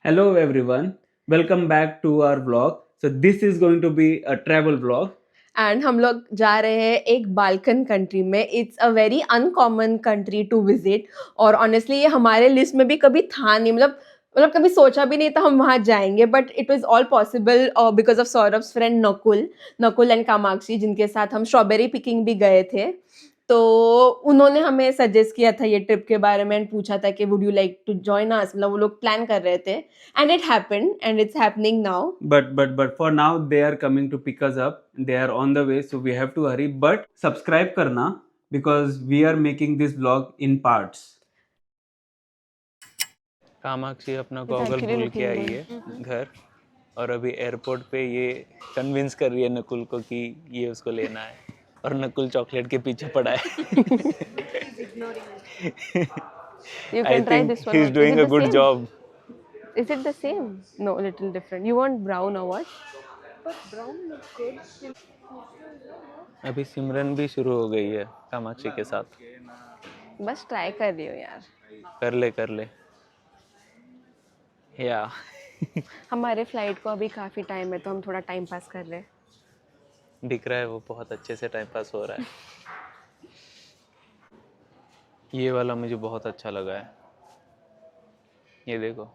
Hello everyone, welcome back to our vlog. So this is going to be a travel vlog. And हम लोग जा रहे हैं एक बाल्कन कंट्री में. It's a very uncommon country to visit और honestly ये हमारे लिस्ट में भी कभी था नहीं. मतलब कभी सोचा भी नहीं था हम वहाँ जाएंगे, but it was all possible because of Saurabh's friend Nakul and Kamakshi, जिनके साथ हम स्ट्रॉबेरी पिकिंग भी गए थे. तो उन्होंने हमें सजेस्ट किया था ये ट्रिप के बारे में एंड पूछा था कि would you like to join us. मतलब वो लोग प्लान कर रहे थे and it happened and it's happening now. But for now they are coming to pick us up. They are on the way, so we have to hurry. But subscribe karna because we are making this vlog in parts. Kamakshi अपना goggle भूल के आई है घर और अभी airport पे ये convince कर रही है नकुल को कि ये उसको लेना है और नकुल चॉकलेट के पीछे पड़ा है. You I can try think this one. he's also. doing Is a it the good same? job. Is it the same? No, a little different. You want brown or what? अभी सिमरन भी शुरू हो गई है कामाक्षी के साथ. बस ट्राई कर रही हूँ यार. कर ले या हमारे फ्लाइट को अभी काफ़ी टाइम है तो हम थोड़ा टाइम पास कर रहे हैं. दिख रहा है वो बहुत अच्छे से टाइम पास हो रहा है. ये वाला मुझे बहुत अच्छा लगा है. ये देखो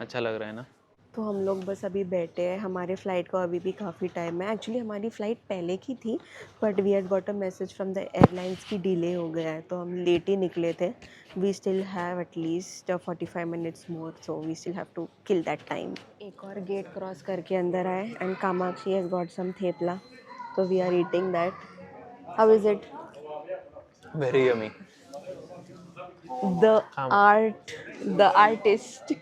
अच्छा लग रहा है ना. तो हम लोग बस अभी बैठे हैं. हमारे फ़्लाइट को अभी भी काफ़ी टाइम है. एक्चुअली हमारी फ़्लाइट पहले की थी, but we had got a message from the airlines की डिले हो गया है, तो हम लेट ही निकले थे. We still have at least 45 minutes more, so we still have to kill that time. एक और गेट क्रॉस करके अंदर आए and Kamakshi has got some thepla, तो we are eating that. How is it? Very yummy. The art, the artist.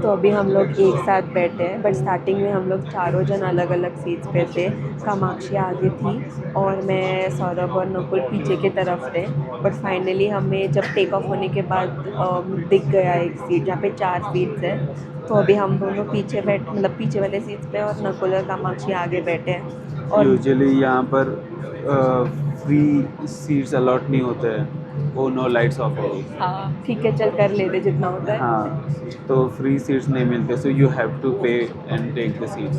तो अभी हम लोग एक साथ बैठे हैं, बट स्टार्टिंग में हम लोग चारों जन अलग अलग सीट्स पे थे. कामाक्षी आगे थी और मैं, सौरभ और नकुल पीछे की तरफ थे. बट फाइनली हमें जब टेक ऑफ होने के बाद दिख गया एक सीट जहाँ पे 4 सीट्स है. तो अभी हम दोनों पीछे मतलब पीछे वाले सीट्स पे और नकुल और कामाक्षी आगे बैठे हैं. और यूजुअली यहाँ पर फ्री सीट्स अलॉट नहीं होते हैं. वो नो लाइट्स ऑफ होगी. हाँ ठीक है, चल कर लेते जितना होता है. हाँ, तो फ्री सीट्स नहीं मिलते, सो यू हैव टू पे एंड टेक द सीट्स.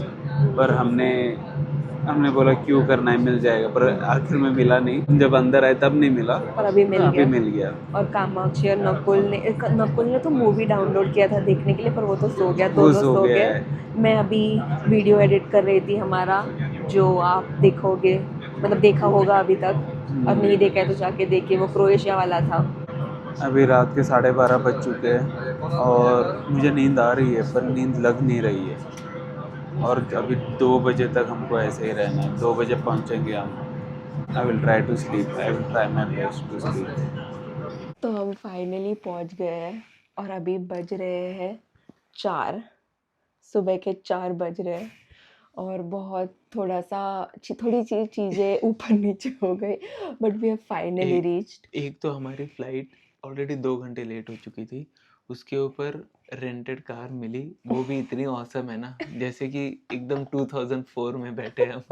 पर हमने बोला क्यों करना है, मिल जाएगा. पर आखिर में मिला नहीं. जब अंदर आए तब नहीं मिला, और अभी मिल गया. और कामाक्षी और नकुल ने तो मूवी डाउनलोड किया था देखने के लिए, पर वो तो सो गया. दोनों सो गए. मैं अभी वीडियो एडिट कर रही थी हमारा, जो आप देखोगे, मतलब देखा होगा अभी तक, और नहीं देखा है तो जाके देखिए. वो क्रोएशिया वाला था. अभी रात के 12:30 बज चुके हैं और मुझे नींद आ रही है, पर नींद लग नहीं रही है. और अभी 2 बजे तक हमको ऐसे ही रहना है. 2 बजे पहुंचेंगे हम. I will try to sleep. I will try my best to sleep. तो हम फाइनली पहुंच गए हैं और अभी बज रहे हैं 4. सुबह के 4 बज रहे हैं और बहुत थोड़ी सी चीज़ें ऊपर नीचे हो गई, but we have finally reached. एक तो हमारी फ्लाइट ऑलरेडी 2 घंटे लेट हो चुकी थी. उसके ऊपर रेंटेड कार मिली, वो भी इतनी औसम है ना, जैसे कि एकदम 2004 में बैठे हम.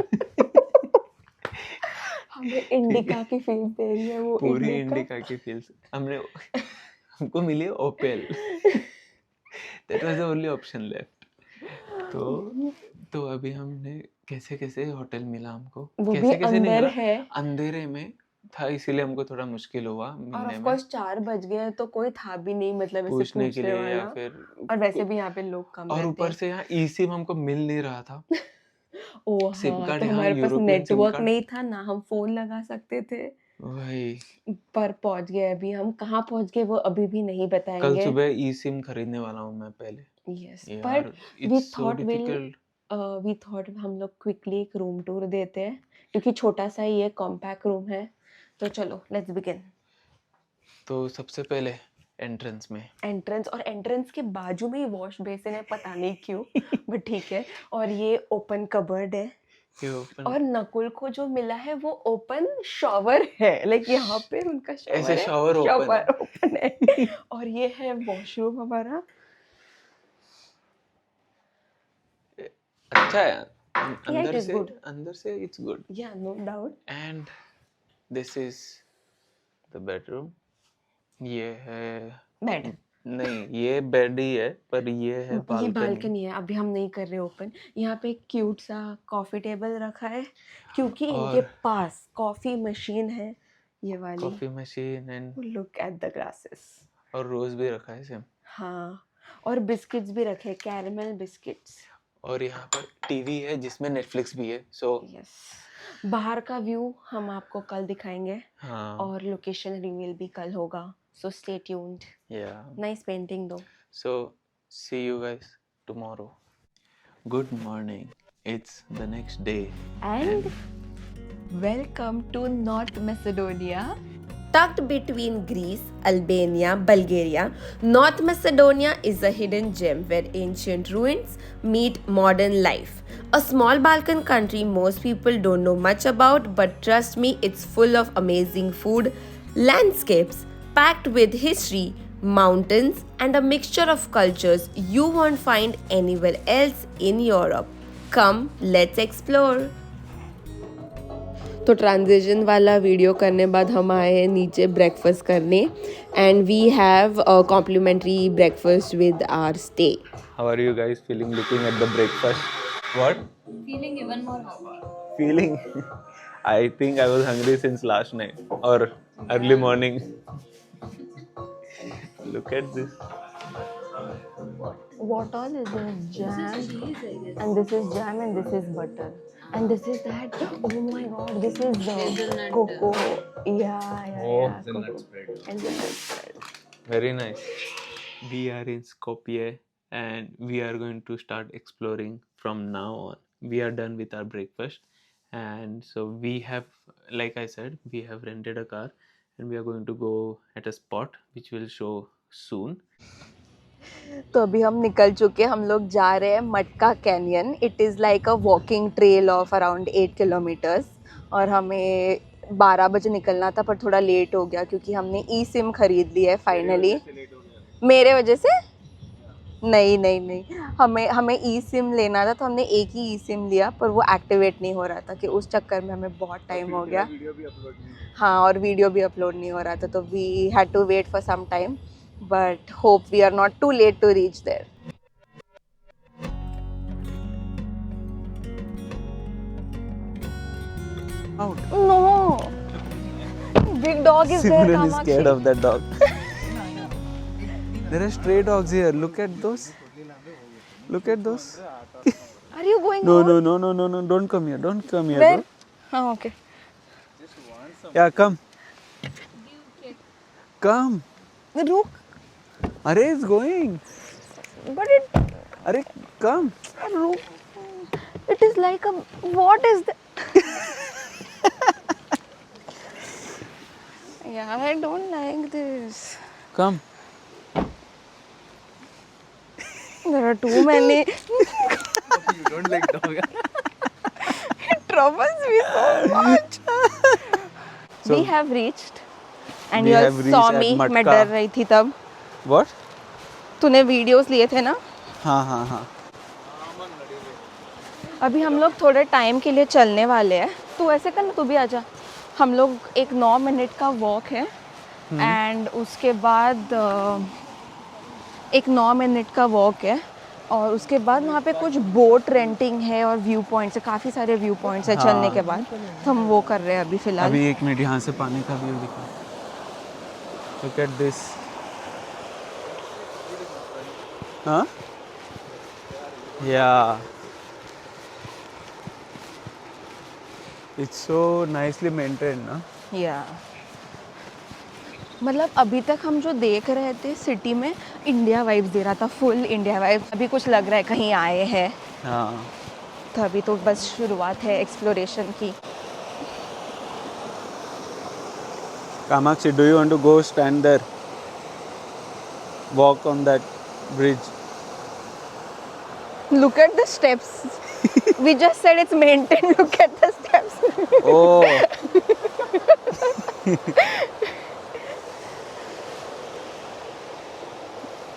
हमें इंडिका की फील दे रही है वो. पूरी इंडिका की फील्स हमको मिली Opel. That was the only option left. तो अभी हमने कैसे होटल मिला हमको. वो भी कैसे नहीं अंदर मिला, है. अंधेरे में था, इसीलिए हमको थोड़ा मुश्किल हुआ और मिलने ऑफ में. कोर्स 4 बज गए तो कोई था भी नहीं, मतलब ऐसे पूछने के पूछने लिए या वाला. फिर और वैसे भी यहाँ पे लोग कम और रहते ऊपर हैं. से यहाँ ई सिम हमको मिल नहीं रहा था. ओ सिम हाँ, कार्ड तो यहाँ हमारे पास यूरोपियन सिम नेटवर्क कार्ड. नहीं था ना, हम फोन लगा सकते थे. वही पर पहुंच गए. अभी हम कहाँ पहुंच गए वो अभी भी नहीं कल बताएंगे. सुबह ई सिम खरीदने वाला हूँ मैं पहले. यस, यार but we it's so difficult. Thought हम लोग क्विकली एक रूम टूर देते हैं, क्योंकि छोटा सा ही है, कॉम्पैक्ट रूम है. तो चलो लेट्स बिगिन. तो सबसे पहले एंट्रेंस में एंट्रेंस के बाजू में ही वॉश बेसिन है, पता नहीं क्यों, बट ठीक है. और ये ओपन कबर्ड है. ये ओपन और नकुल को जो मिला है वो ओपन शॉवर है. लाइक यहाँ पे उनका शॉवर ऐसे है, शॉवर ओपन है. और ये है वॉशरूम हमारा. अच्छा है. Yeah, it is good. अंदर से it's good. Yeah, no doubt. And this is the bedroom. ये है Bed. नहीं, ये बेड ही है, पर ये है ये बालकनी. बालकनी है, अभी हम नहीं कर रहे ओपन. यहाँ पे एक क्यूट सा कॉफी टेबल रखा है क्योंकि इनके और पास कॉफी मशीन है, ये वाली. Coffee machine and look at the glasses. और रोज भी रखा है सेम. हाँ, और बिस्किट्स भी रखे, कैरमल बिस्किट्स. और यहाँ पर टीवी है जिसमें नेटफ्लिक्स भी है. So yes. बाहर का व्यू हम आपको कल दिखाएंगे हाँ, और लोकेशन रिवील भी कल होगा. So stay tuned. yeah. Nice painting दो. So see you guys tomorrow. Good morning. It's the next day. And welcome to North Macedonia. Tucked between Greece, Albania, Bulgaria, North Macedonia is a hidden gem where ancient ruins meet modern life. A small Balkan country most people don't know much about, but trust me, it's full of amazing food, landscapes packed with history, mountains, and a mixture of cultures you won't find anywhere else in Europe. Come, let's explore. तो transition वाला video करने बाद हम आए हैं नीचे breakfast करने and we have complimentary breakfast with our stay. How are you guys feeling looking at the breakfast? What? Feeling even more hungry. Feeling? I think I was hungry since last night or early morning. Look at this. What all is this? Jam, This is cheese, I guess. and this is jam, and this is butter, and this is that. Oh my God, this is Hazelnut. cocoa. Yeah, Oh, cocoa. And the nut spread. Very nice. We are in Skopje and we are going to start exploring from now on. We are done with our breakfast and so we have, like I said, we have rented a car and we are going to go at a spot which we'll show soon. तो अभी हम निकल चुके हैं, हम लोग जा रहे हैं मटका canyon. It is like a walking trail of around 8 kilometres और हमें 12 बजे निकलना था पर थोड़ा लेट हो गया क्योंकि हमने ई सिम खरीद ली है फाइनली. मेरे वजह से नहीं हमें ई सिम लेना था तो हमने एक ही ई सिम लिया पर वो एक्टिवेट नहीं हो रहा था कि उस चक्कर में हमें बहुत टाइम हो गया. हाँ, और वीडियो भी अपलोड नहीं हो रहा था तो we had to wait for some time. But hope we are not too late to reach there. Out. No! Big dog is there, Simran is Kamakshi. scared of that dog. There are stray dogs here. Look at those. Look at those. Are you going No, out? no. Don't come here. Don't come here. Where? Bro. Oh, okay. Yeah, come. Come. Rook. Are it's going. But it, Are come. Rook. It is like a. What is that? Yeah, I don't like this. Come. There are too many. You don't like dog. It troubles me so much. So, We have reached. And we you all have reached saw at me. मैं Matka. डर रही थी तब. What? तूने videos लिए थे ना. हाँ. अभी हम लोग थोड़े टाइम के लिए चलने वाले हैं. तू ऐसे कर ना, तू भी आजा. हम लोग एक 9 मिनट का वॉक है एंड उसके बाद एक 9 मिनट का वॉक है और उसके बाद वहाँ पे कुछ बोट रेंटिंग है और व्यू पॉइंट्स है, काफ़ी सारे व्यू पॉइंट्स है चलने के बाद. तो हम वो कर रहे हैं अभी फ़िलहाल. अभी 1 मिनट यहाँ से पानी का व्यू दिखा. Look at this. Huh? Yeah. It's so nicely maintained, ना? या मतलब अभी तक हम जो देख रहे थे सिटी में इंडिया वाइब्स दे रहा था, फुल इंडिया वाइब्स. अभी कुछ लग रहा है कहीं आए हैं. हाँ. तो अभी तो बस शुरुआत है एक्सप्लोरेशन की. Kamakshi, do you want to go stand there? Walk on that bridge. Look at the steps. We just said it's maintained. Look at the steps. Oh.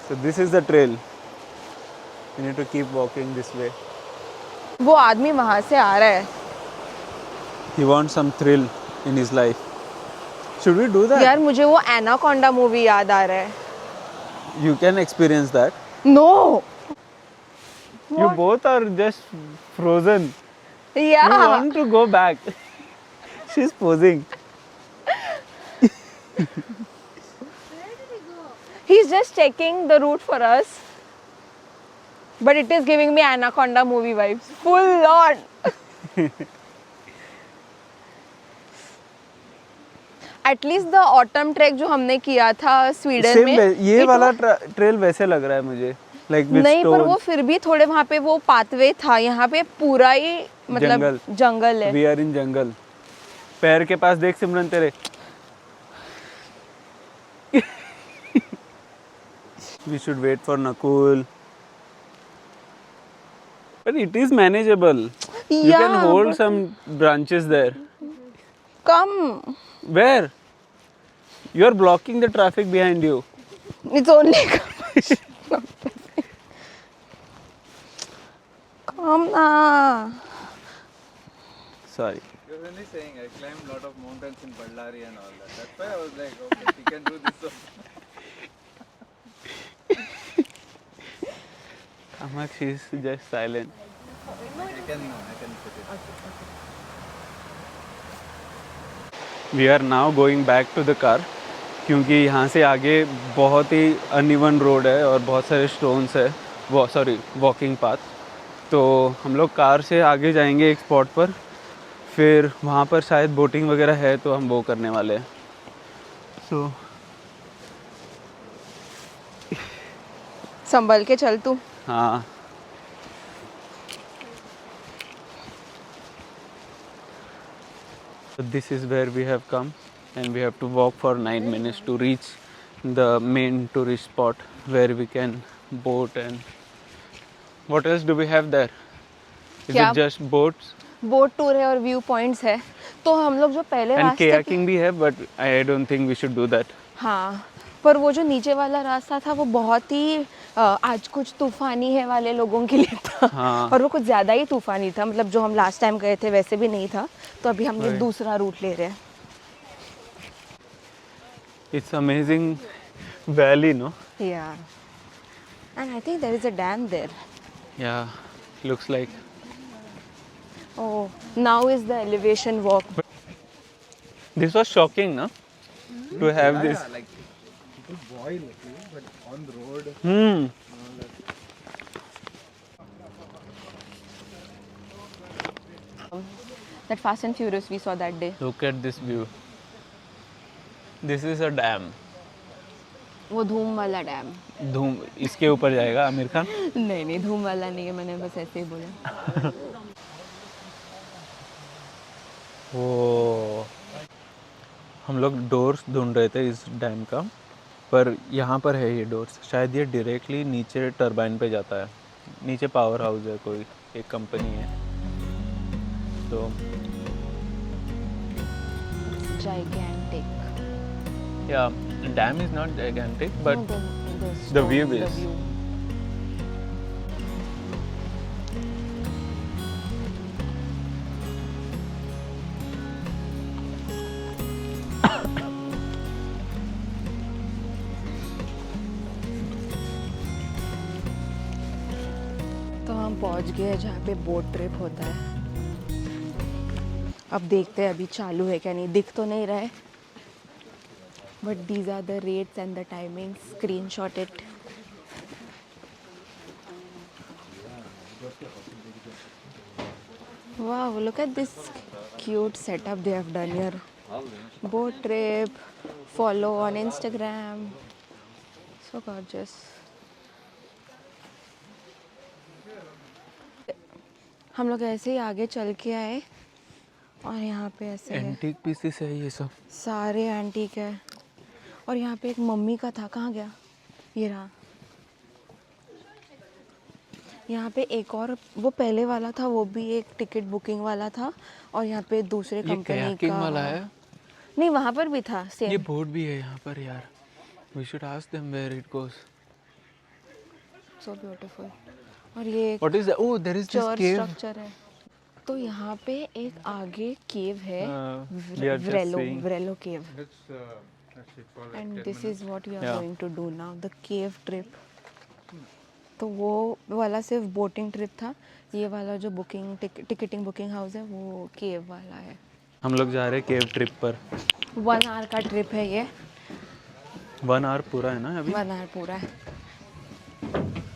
So this is the trail. You need to keep walking this way. वो आदमी वहां से आ रहा है। He wants some thrill in his life. Should we do that? यार मुझे वो anaconda movie याद आ रहा है। You can experience that. No You both are just frozen. या You want to go back. She's posing. he's just checking the route for us, but it is giving me anaconda movie vibes full on. At least the autumn track जो हमने किया था Sweden में, ये it वाला was- trail वैसे लग रहा है मुझे. Like with नहीं पर वो stones. फिर भी थोड़े वहाँ पे वो पाथवे था, यहाँ पे पूरा ही मतलब जंगल है। We are in jungle. पैर के पास देख सिमरन तेरे. We should wait for Nakul. But it is manageable. You Yeah, can hold but- some branches there. Come, Where? You are blocking the traffic behind you. it's only कम ना। Sorry. He was only saying I climbed a lot of mountains in Ballari and all that. That's why I was like, okay, he can do this. Amak, she's just silent. I can put it. We are now going back to the car क्योंकि यहाँ से आगे बहुत ही uneven road है और बहुत सारे stones है, वो सॉरी वॉकिंग पाथ. तो हम लोग कार से आगे जाएंगे एक स्पॉट पर, फिर वहाँ पर शायद बोटिंग वगैरह है तो हम वो करने वाले हैं. सो संभल के चल तू। हाँ. This is where we have come and we have to walk for 9 minutes to reach the main tourist spot where we can boat and what else do we have there? Is क्या? it just boats boat tour है और view points है। तो हम लोग जो पहले and रास्ते kayaking भी है but I don't think we should do that. हाँ, पर वो जो नीचे वाला रास्ता था वो बहुत ही आज कुछ तूफानी है वाले लोगों के लिए था। हाँ. और वो कुछ ज़्यादा ही तूफानी था, मतलब जो हम लास्ट टाइम गए थे वैसे भी नहीं था। तो अभी हम लोग Right. दूसरा रूट ले रहे हैं। It's amazing valley, no? Yeah. And I think there is a dam there. Yeah, looks like. Oh, now is the elevation walk. This was shocking, no? To have this. Yeah, like people boil, okay, but on the road. Hmm. That Fast and Furious we saw that day. Look at this view. This is a dam. वो धूम वाला dam. धूम इसके ऊपर जाएगा आमिर खान. नहीं नहीं, धूम वाला नहीं है, मैंने बस ऐसे ही बोला। वो हम लोग डोर्स ढूंढ रहे थे इस डैम का, पर यहाँ पर है ये डोर्स. शायद ये डायरेक्टली नीचे टरबाइन पे जाता है. नीचे पावर हाउस है, कोई एक कंपनी है. तो Gigantic. या dam is not gigantic No, but the the view stone, the is. view. तो हम पहुंच गए जहाँ पे बोट ट्रिप होता है। अब देखते हैं अभी चालू है क्या नहीं, दिख तो नहीं रहा है, but these are the rates and the timing, screenshot it. Wow, look at this cute setup they have done here. Boat trip, follow on Instagram. So gorgeous. हम लोग ऐसे ही आगे चल के आए और यहाँ पे ऐसे है, एंटीक पीसेस है ये सब. सारे एंटीक है। और यहाँ पे एक मम्मी का था, कहाँ गया? ये रहा। यहाँ पे एक और वो पहले वाला था, वो भी एक टिकट बुकिंग वाला था। और यहाँ पे दूसरे ये कंपनी kayaking का वाला है. नहीं, वहाँ पर भी था ये सेम। बोट भी है यहाँ पर यार. We should ask them where it goes. So beautiful. और ये What is that? Oh, there is this church cave. Structure है। तो यहाँ पे एक आगे केव है, We are just seeing. Vrelo cave, It's actually called and this is what we are Yeah. Going to do now, the cave trip. तो वो वाला सिर्फ बोटिंग ट्रिप था, ये वाला जो बुकिंग टिकटिंग बुकिंग हाउस है वो केव वाला है। हम लोग जा रहे हैं केव ट्रिप पर। 1 आवर का ट्रिप है ये, 1 आवर पूरा है ना अभी? 1 आवर पूरा है।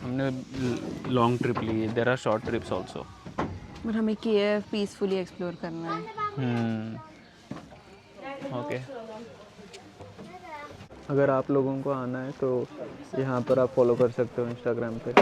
हमने लॉन्ग ट्रिप ली है। There are short trips also. But हमें केव पीसफुली एक्सप्लोर करना है। ओके। अगर आप लोगों को आना है तो यहाँ पर आप फॉलो कर सकते हो इंस्टाग्राम पे।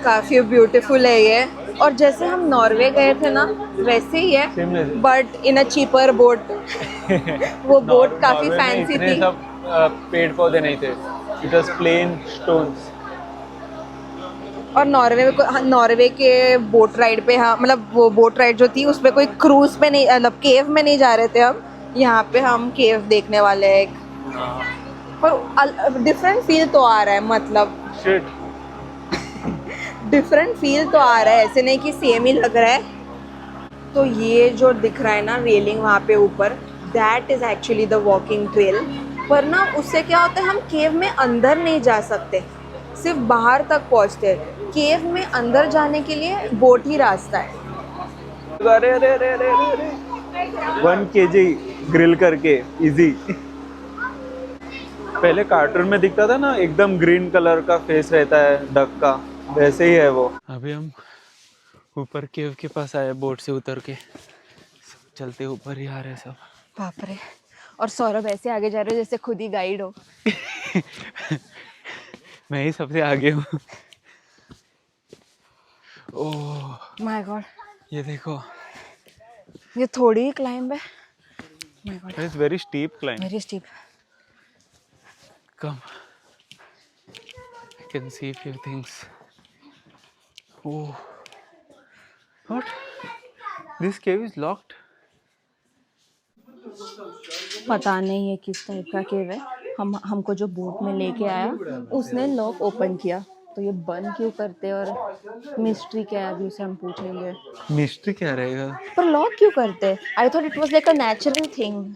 काफ़ी ब्यूटीफुल है ये, और जैसे हम नॉर्वे गए थे ना वैसे ही है, Similar. But in a cheaper boat. वो बोट काफ़ी नॉर्वे में फैंसी इतने थी। सब पेड़ पौधे नहीं थे। It was plain stones. और नॉर्वे के बोट राइड पे, हाँ मतलब वो बोट राइड जो थी उसपे कोई क्रूज पे नहीं, मतलब केव में नहीं जा रहे थे हम। यहाँ पे हम केव देखने वाले हैं एक, पर डिफरेंट फील तो आ रहा है, मतलब शिट। डिफरेंट फील तो आ रहा है, ऐसे नहीं कि सेम ही लग रहा है। तो ये जो दिख रहा है ना रेलिंग वहाँ पे ऊपर, that is actually the walking trail. पर ना उससे क्या होता है, हम केव में अंदर नहीं जा सकते, सिर्फ बाहर तक पहुँचते हैं। केव में अंदर जाने के लिए बोट ही रास्ता है। अरे अरे अरे अरे अरे 1 kg ग्रिल करके इजी। पहले कार्टून में दिखता था ना, एकदम ग्रीन कलर का फेस रहता है डक का, वैसे ही है वो। अभी हम ऊपर केव के पास आए, बोट से उतर के चलते ऊपर ही आ रहे सब। बाप रे, और सौरभ ऐसे आगे जा रहे हो जैसे खुद ही गाइड हो। मैं ही सबसे आगे हूँ। ओह माय गॉड, ये देखो, ये थोड़ी ही क्लाइंब है। My god, it's very steep climb. Very steep. Come, I can see few things. Oh, what? This cave is locked. पता नहीं है किस टाइप का केव है। हमको जो बोट में लेके आया उसने लॉक ओपन किया, तो ये बंद क्यों करते और मिस्ट्री क्या है अभी उसे हम पूछेंगे। मिस्ट्री क्या रहेगा? पर लॉक क्यों करते? I thought it was like a natural thing.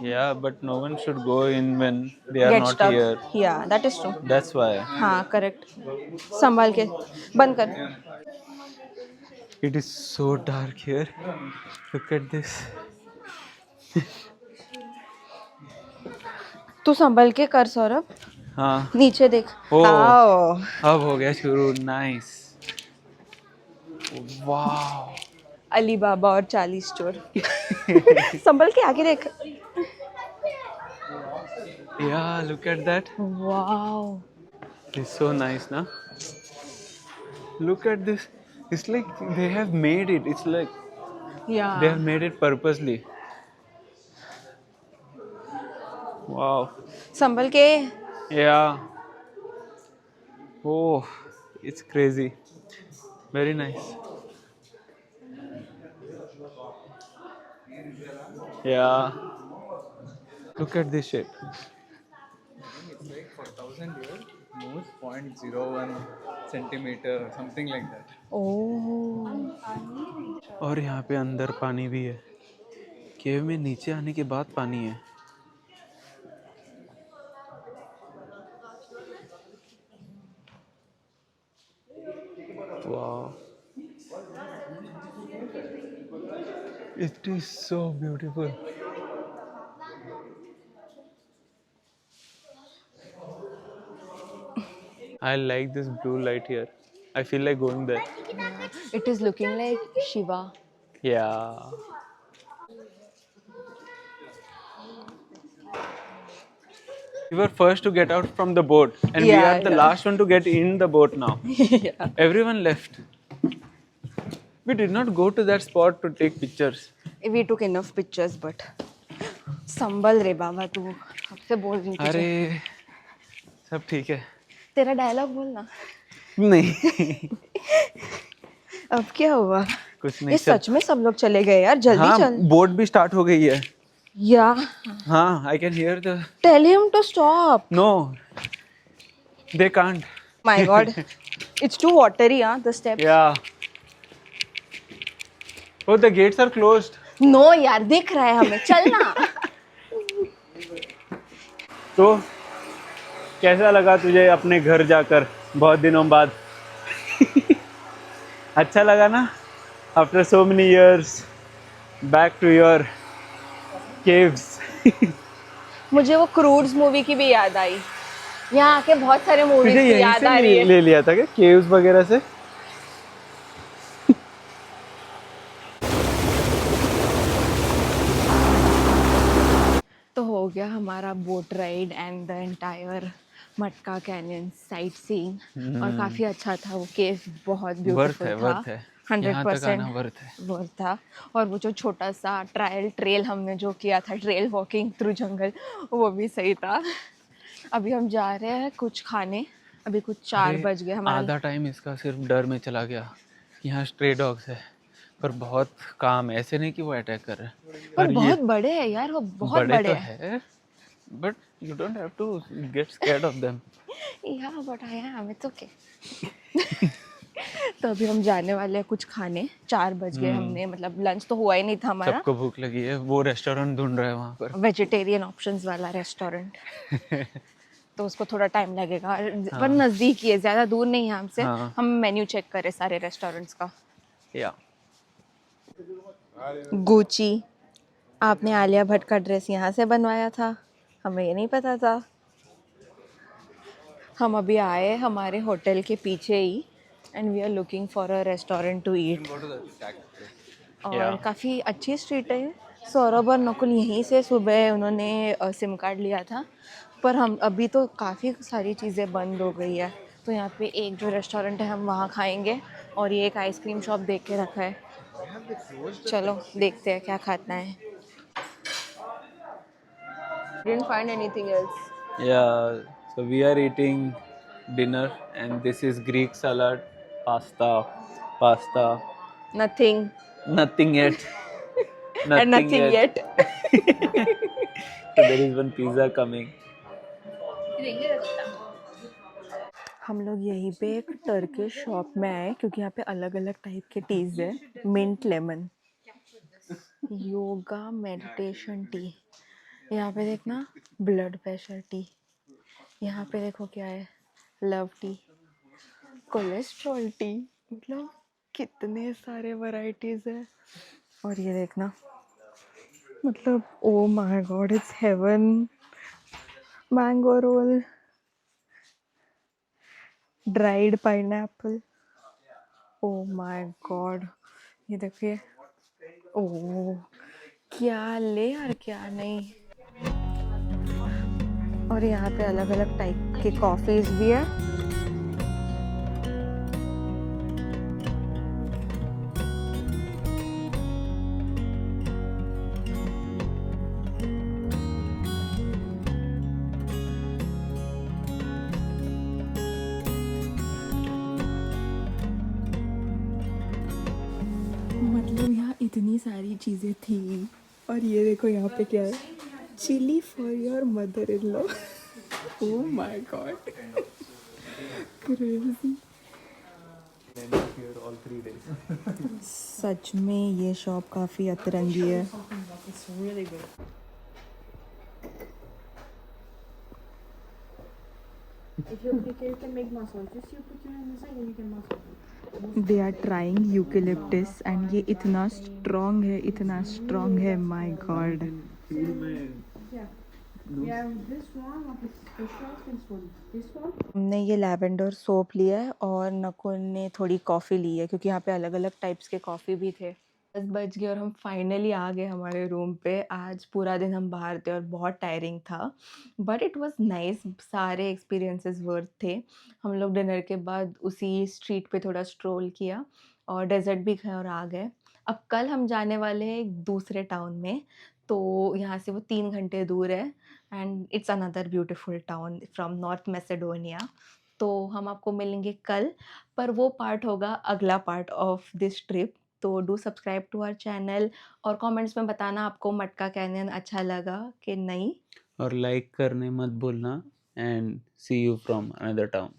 Yeah, but no one should go in when they are get not stuck, here. या that is true. That's why. हाँ करेक्ट, संभाल के बंद कर। It is so dark here. Look at this. तू संभल के कर सौरभ, हाँ, नीचे देख। ओह। आओ, अब हो गया शुरू। Nice. Wow. अली बाबा और 40 चोर। संभल के आगे देख। Yeah, look at that. Wow, It's so nice, na? Look at this. It's like they have made it. It's like या they have made it purposely. Wow. संभल के। Yeah. Oh, it's crazy. Very nice. Yeah. Look at this shape. It's like for 1,000 years, moves 0.01 centimeter or something like that. ओह, और यहाँ पे अंदर पानी भी है। केव में नीचे आने के बाद पानी है। Wow. It is so beautiful. I like this blue light here. I feel like going there. It is looking like Shiva. Yeah. We were first to get out from the boat, and we Yeah, are the yeah. last one to get in the boat now. Yeah. Everyone left. We did not go to that spot to take pictures. We took enough pictures, but संभल रे बाबा तू, सबसे बोल रही तुझे। अरे सब ठीक है। तेरा डायलॉग बोलना। नहीं अब क्या हुआ? कुछ ये नहीं। सच में सब लोग चले गए यार, जल्दी हाँ चल। बोट भी स्टार्ट हो गई है। या हाँ I can hear the tell him to stop. no they can't. My god, it's too watery हाँ the steps. Yeah. Oh the gates are closed. No यार, दिख रहा है हमें, चलना। तो कैसा लगा तुझे अपने घर जाकर बहुत दिनों बाद? अच्छा लगा ना? After so many years back to your caves. मुझे वो क्रूड्स मूवी की भी याद आई। यहाँ आके बहुत सारे मूवीज तुझे की यहीं याद आ से रही है। ले लिया था क्या केव्स वगैरह से? तो हो गया हमारा boat ride and the entire मटका कैनियन साइट सीइंग, और काफी अच्छा था। वो केव बहुत ब्यूटीफुल था। वर्थ है। यहाँ तक आना 100% वर्थ है। वर्थ था। और वो जो छोटा सा ट्रायल ट्रेल हमने जो किया था, ट्रेल वॉकिंग थ्रू जंगल, वो भी सही था। अभी हम जा रहे हैं कुछ खाने। अभी कुछ 4 अरे, बज गए हमारा। आधा टाइम इसका सिर्फ डर में चला गया। यहाँ स्ट्रे डॉग्स है पर बहुत काम है, ऐसे नहीं कि वो अटैक कर रहे हैं। पर ये बहुत बड़े हैं यार, वो बहुत बड़े बड़े तो हैं। है but you don't have to get scared of them. Yeah but I am, it's okay. तो अभी हम जाने वाले हैं कुछ खाने। 4 बज गए, हमने मतलब लंच तो हुआ ही नहीं था हमारा। सबको भूख लगी है, वो रेस्टोरेंट ढूंढ रहा है वहाँ पर। वेजिटेरियन ऑप्शंस वाला रेस्टोरेंट। तो उसको थोड़ा टाइम लगेगा, पर नज़दीक ही है, ज़्यादा दूर नहीं है हमसे। हाँ। हम मेन्यू चेक करें सारे रेस्टोरेंट्स का। या गुची, आपने आलिया भट्ट का ड्रेस यहाँ से बनवाया था, हमें ये नहीं पता था। हम अभी आए हमारे होटल के पीछे ही, and we are looking for a restaurant to eat. और काफ़ी अच्छी स्ट्रीट है ये। सौरभ और नकुल यहीं से सुबह उन्होंने सिम कार्ड लिया था, पर हम अभी तो काफ़ी सारी चीज़ें बंद हो गई है। तो यहाँ पे एक जो रेस्टोरेंट है हम वहाँ खाएंगे, और ये एक आइसक्रीम शॉप देख के रखा है। चलो देखते हैं क्या खाना है। Didn't find anything else. Yeah, so we are eating dinner and this is Greek salad, pasta, Nothing. nothing yet. And nothing yet. So there is one pizza coming. हम लोग यहीं पे एक टर्किश शॉप में आए, क्योंकि यहाँ पे अलग अलग टाइप के टीज है। Mint lemon, yoga meditation tea, यहाँ पे देखना ब्लड प्रेशर टी, यहाँ पे देखो क्या है, लव टी, कोलेस्ट्रॉल टी, मतलब कितने सारे वैरायटीज है। और ये देखना, मतलब oh my god, it's heaven. Mango roll, dried pineapple, oh my god, ये देखिए, ओ क्या ले और क्या नहीं। और यहाँ पे अलग अलग टाइप के कॉफीज भी है। मतलब यहाँ इतनी सारी चीज़ें थी, और ये देखो यहाँ पे क्या है, chilli for your mother in law. Oh my god, crazy. सच में ये शॉप काफ़ी अतरंगी है। They are trying eucalyptus, and ये इतना स्ट्रॉन्ग है, माय गॉड। हमने ये लैवेंडर सोप लिया है, और नकुल ने थोड़ी कॉफ़ी ली है, क्योंकि यहाँ पे अलग अलग टाइप्स के कॉफ़ी भी थे। 10 बज गए और हम फाइनली आ गए हमारे रूम पे। आज पूरा दिन हम बाहर थे और बहुत टायरिंग था, बट इट वाज नाइस। सारे एक्सपीरियंसेस वर्थ थे। हम लोग डिनर के बाद उसी स्ट्रीट पे थोड़ा स्ट्रोल किया, और डेज़र्ट भी गए और आ गए। अब कल हम जाने वाले हैं एक दूसरे टाउन में, तो यहाँ से वो 3 घंटे दूर है and it's another beautiful town from North Macedonia. तो हम आपको मिलेंगे कल, पर वो पार्ट होगा अगला पार्ट ऑफ दिस ट्रिप। तो do subscribe to our channel और कमेंट्स में बताना आपको मटका कैनियन अच्छा लगा कि नहीं। और लाइक करने मत भूलना, and see you from another town.